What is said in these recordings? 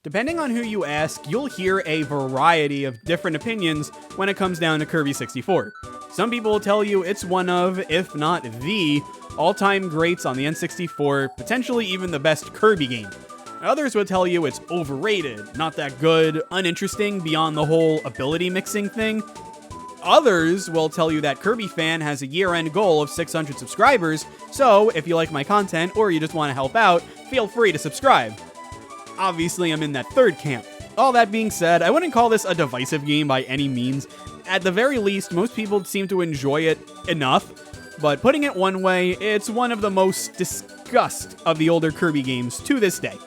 Depending on who you ask, you'll hear a variety of different opinions when it comes down to Kirby 64. Some people will tell you it's one of, if not the, all-time greats on the N64, potentially even the best Kirby game. Others would tell you it's overrated, not that good, uninteresting beyond the whole ability mixing thing. Others will tell you that Kirby Fan has a year-end goal of 600 subscribers, so if you like my content or you just want to help out, feel free to subscribe. Obviously, I'm in that third camp. All that being said, I wouldn't call this a divisive game by any means. At the very least, most people seem to enjoy it enough, but putting it one way, it's one of the most discussed of the older Kirby games to this day.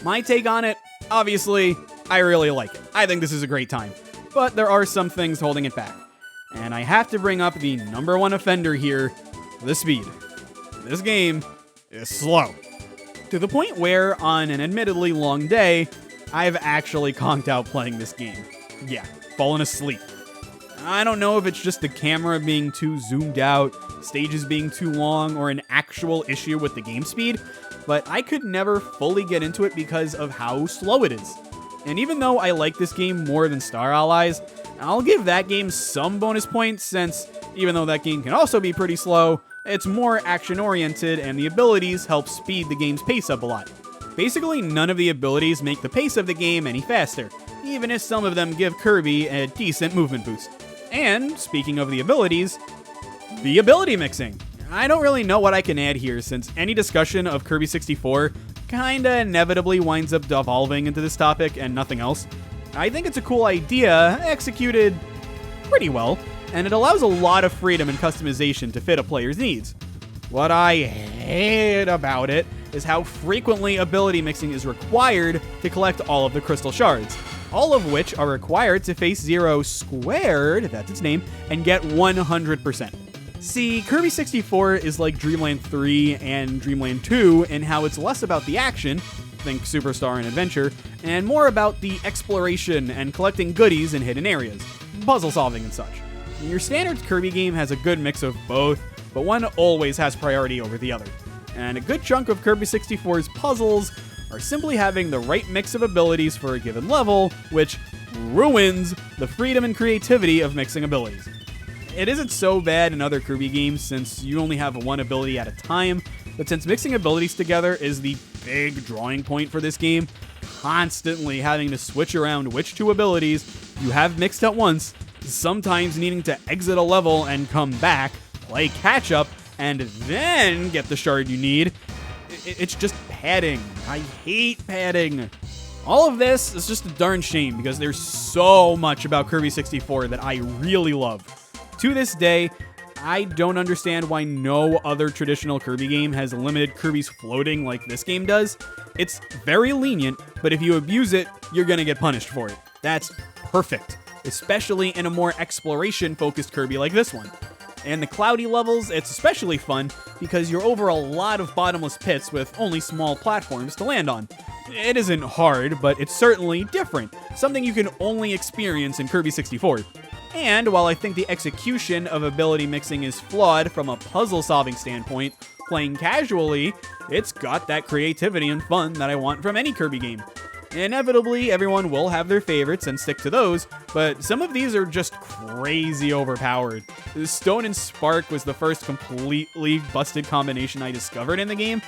My take on it, obviously, I really like it. I think this is a great time, but there are some things holding it back. And I have to bring up the number one offender here, the speed. This game is slow. To the point where, on an admittedly long day, I've actually conked out playing this game. Yeah, fallen asleep. I don't know if it's just the camera being too zoomed out, stages being too long, or an actual issue with the game speed, but I could never fully get into it because of how slow it is. And even though I like this game more than Star Allies, I'll give that game some bonus points since, even though that game can also be pretty slow, it's more action-oriented and the abilities help speed the game's pace up a lot. Basically, none of the abilities make the pace of the game any faster, even if some of them give Kirby a decent movement boost. And, speaking of the abilities, the ability mixing. I don't really know what I can add here since any discussion of Kirby 64 kinda inevitably winds up devolving into this topic and nothing else. I think it's a cool idea, executed pretty well, and it allows a lot of freedom and customization to fit a player's needs. What I hate about it is how frequently ability mixing is required to collect all of the crystal shards, all of which are required to face Zero squared, that's its name, and get 100%. See, Kirby 64 is like Dreamland 3 and Dreamland 2 in how it's less about the action, think Superstar and Adventure, and more about the exploration and collecting goodies in hidden areas, puzzle solving and such. Your standard Kirby game has a good mix of both, but one always has priority over the other. And a good chunk of Kirby 64's puzzles are simply having the right mix of abilities for a given level, which ruins the freedom and creativity of mixing abilities. It isn't so bad in other Kirby games since you only have one ability at a time, but since mixing abilities together is the big drawing point for this game, constantly having to switch around which two abilities you have mixed at once, sometimes needing to exit a level and come back, play catch up, and then get the shard you need, it's just padding. I hate padding. All of this is just a darn shame because there's so much about Kirby 64 that I really love. To this day, I don't understand why no other traditional Kirby game has limited Kirby's floating like this game does. It's very lenient, but if you abuse it, you're gonna get punished for it. That's perfect, especially in a more exploration-focused Kirby like this one. And the cloudy levels, it's especially fun because you're over a lot of bottomless pits with only small platforms to land on. It isn't hard, but it's certainly different, something you can only experience in Kirby 64. And while I think the execution of ability mixing is flawed from a puzzle-solving standpoint, playing casually, it's got that creativity and fun that I want from any Kirby game. Inevitably, everyone will have their favorites and stick to those, but some of these are just crazy overpowered. Stone and Spark was the first completely busted combination I discovered in the game,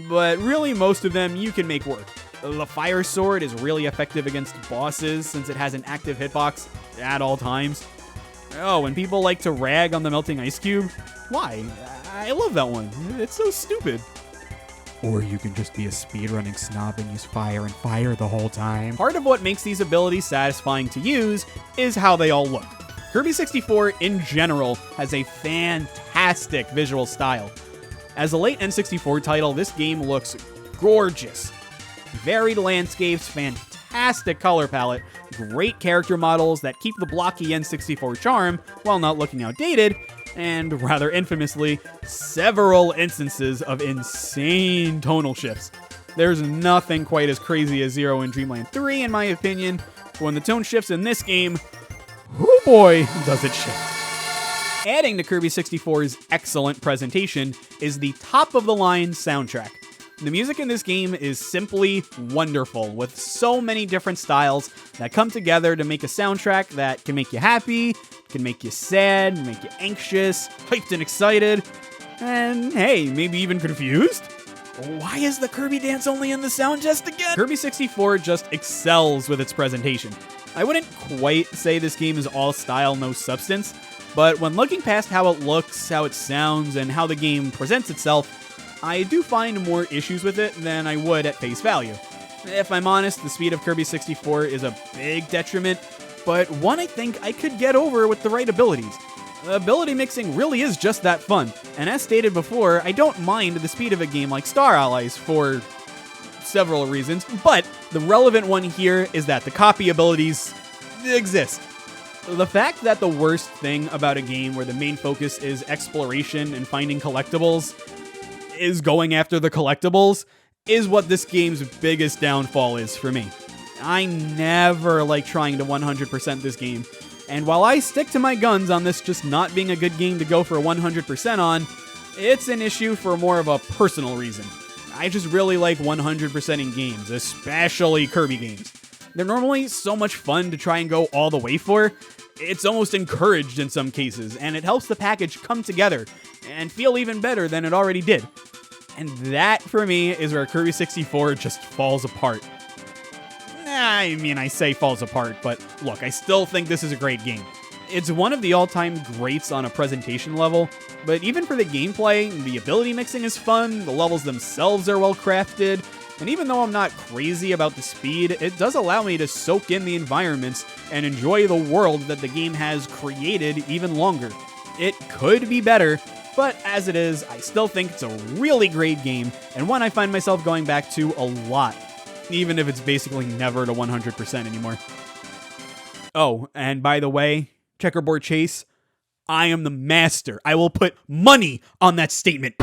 but really most of them you can make work. The Fire Sword is really effective against bosses since it has an active hitbox at all times. Oh, and people like to rag on the Melting Ice Cube. Why? I love that one. It's so stupid. Or you can just be a speedrunning snob and use fire and fire the whole time. Part of what makes these abilities satisfying to use is how they all look. Kirby 64 in general has a fantastic visual style. As a late N64 title, this game looks gorgeous. Varied landscapes, fantastic color palette, great character models that keep the blocky N64 charm while not looking outdated, and rather infamously, several instances of insane tonal shifts. There's nothing quite as crazy as Zero in Dreamland 3 in my opinion, but when the tone shifts in this game, oh boy, does it shift. Adding to Kirby 64's excellent presentation is the top-of-the-line soundtrack. The music in this game is simply wonderful, with so many different styles that come together to make a soundtrack that can make you happy, can make you sad, make you anxious, hyped and excited, and hey, maybe even confused? Why is the Kirby dance only in the sound chest again? Kirby 64 just excels with its presentation. I wouldn't quite say this game is all style, no substance, but when looking past how it looks, how it sounds, and how the game presents itself, I do find more issues with it than I would at face value. If I'm honest, the speed of Kirby 64 is a big detriment, but one I think I could get over with the right abilities. Ability mixing really is just that fun, and as stated before, I don't mind the speed of a game like Star Allies for several reasons, but the relevant one here is that the copy abilities exist. The fact that the worst thing about a game where the main focus is exploration and finding collectibles is going after the collectibles is what this game's biggest downfall is for me. I never like trying to 100% this game, and while I stick to my guns on this just not being a good game to go for 100% on, it's an issue for more of a personal reason. I just really like 100%ing games, especially Kirby games. They're normally so much fun to try and go all the way for. It's almost encouraged in some cases, and it helps the package come together and feel even better than it already did. And that, for me, is where Kirby 64 just falls apart. I mean, I say falls apart, but look, I still think this is a great game. It's one of the all-time greats on a presentation level, but even for the gameplay, the ability mixing is fun, the levels themselves are well crafted, and even though I'm not crazy about the speed, it does allow me to soak in the environments and enjoy the world that the game has created even longer. It could be better, but as it is, I still think it's a really great game, and one I find myself going back to a lot, even if it's basically never to 100% anymore. Oh, and by the way, Checkerboard Chase, I am the master. I will put money on that statement.